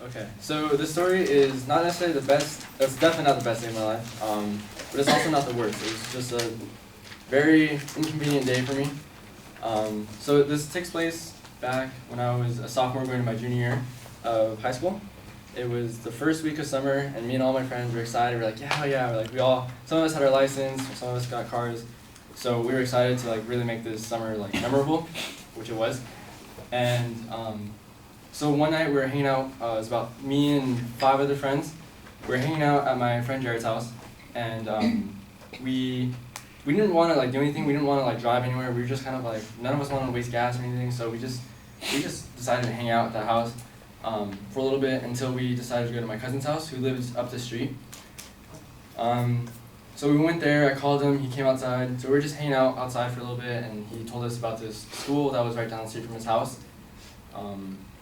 Okay, so this story is not necessarily the best, it's definitely not the best day of my life, but it's also not the worst. It was just a very inconvenient day for me. So this takes place back when I was a sophomore going to my junior year of high school. It was the first week of summer, and me and all my friends were excited. We're like, yeah, we're like, some of us had our license, some of us got cars, so we were excited to like really make this summer like memorable, which it was. And so one night we were hanging out, it was about me and 5 other friends. We were hanging out at my friend Jared's house, and we didn't want to like do anything. We didn't want to like drive anywhere. We were just kind of like, none of us wanted to waste gas or anything, so we just decided to hang out at the house for a little bit until we decided to go to my cousin's house, who lives up the street. So we went there, I called him, he came outside. So we were just hanging out outside for a little bit, and he told us about this school that was right down the street from his house.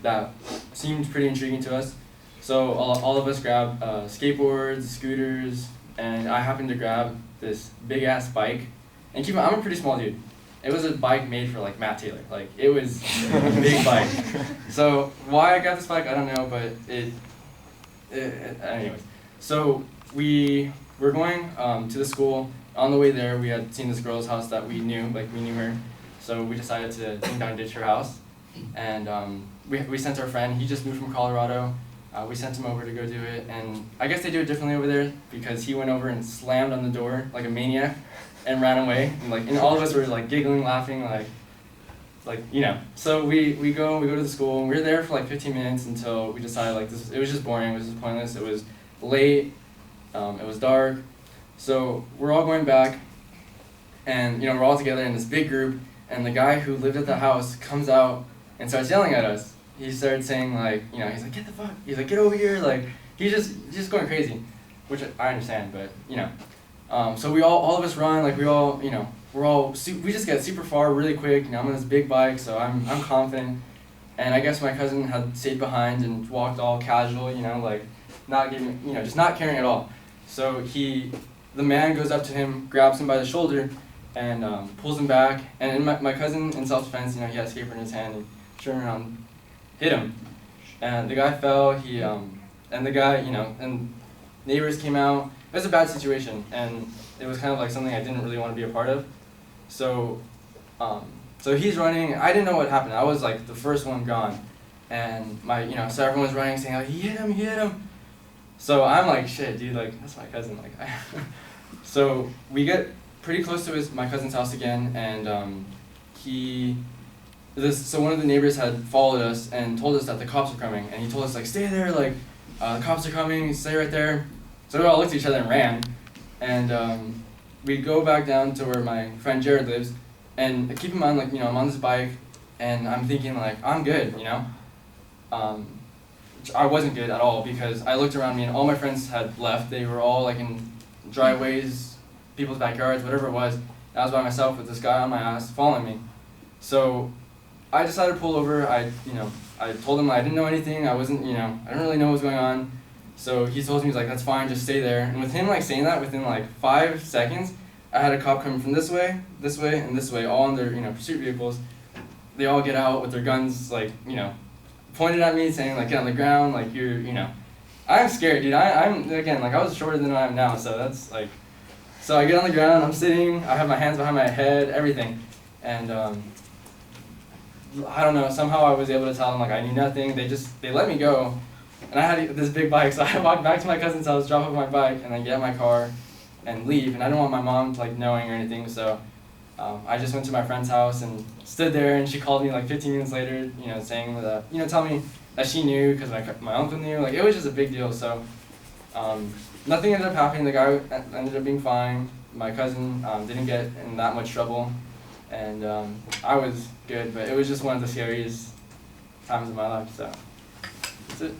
That seemed pretty intriguing to us. So all of us grabbed skateboards, scooters, and I happened to grab this big-ass bike. And keep in mind, I'm a pretty small dude. It was a bike made for like Matt Taylor. Like, it was a big bike. So why I got this bike, I don't know, but anyways. So we were going to the school. On the way there, we had seen this girl's house that we knew, like we knew her. So we decided to come down and ditch her house. And we sent our friend, he just moved from Colorado. We sent him over to go do it, and I guess they do it differently over there because he went over and slammed on the door like a maniac and ran away. And all of us were like giggling, laughing, like you know. So we go to the school, and we were there for like 15 minutes until we decided like it was just boring, it was just pointless, it was late, it was dark. So we're all going back, and you know, we're all together in this big group, and the guy who lived at the house comes out and starts yelling at us. He started saying like, you know, he's like, get the fuck, he's like, get over here, like, he's just going crazy, which I understand, but, you know. So we all of us run, like, we all, you know, we just get super far really quick, you know, I'm on this big bike, so I'm confident, and I guess my cousin had stayed behind and walked all casual, you know, like, not giving, you know, just not caring at all. So the man goes up to him, grabs him by the shoulder, and pulls him back, and my cousin, in self-defense, you know, he had a skateboard in his hand, and turned around, hit him, and the guy fell. And the guy, you know, and neighbors came out. It was a bad situation, and it was kind of like something I didn't really want to be a part of. So, so he's running. I didn't know what happened. I was like the first one gone, and so everyone was running, saying like, he hit him. So I'm like, shit, dude, like that's my cousin, like. So we get pretty close to my cousin's house again, and so one of the neighbors had followed us and told us that the cops were coming, and he told us like, stay there, like the cops are coming, stay right there. So we all looked at each other and ran, and we go back down to where my friend Jared lives, and keep in mind, like, you know, I'm on this bike, and I'm thinking like, I'm good, you know. I wasn't good at all, because I looked around me and all my friends had left. They were all like in driveways, people's backyards, whatever it was. I was by myself with this guy on my ass following me. So I decided to pull over. I told him I didn't know anything. I didn't really know what was going on. So he told me, he's like, that's fine, just stay there. And with him like saying that, within like 5 seconds, I had a cop coming from this way, and this way, all in their, you know, pursuit vehicles. They all get out with their guns, like, you know, pointed at me, saying like, get on the ground, like you're, you know. I'm scared, dude. I'm again, like, I was shorter than I am now, so that's like, so I get on the ground, I'm sitting, I have my hands behind my head, everything, and I don't know, somehow I was able to tell them like I knew nothing. They let me go, and I had this big bike, so I walked back to my cousin's house, drop off my bike, and then get in my car and leave. And I didn't want my mom like knowing or anything, so I just went to my friend's house and stood there, and she called me like 15 minutes later, you know, saying that, you know, tell me that she knew because my uncle knew. Like, it was just a big deal. So nothing ended up happening. The guy ended up being fine. My cousin didn't get in that much trouble. And I was good, but it was just one of the scariest times of my life, so that's it.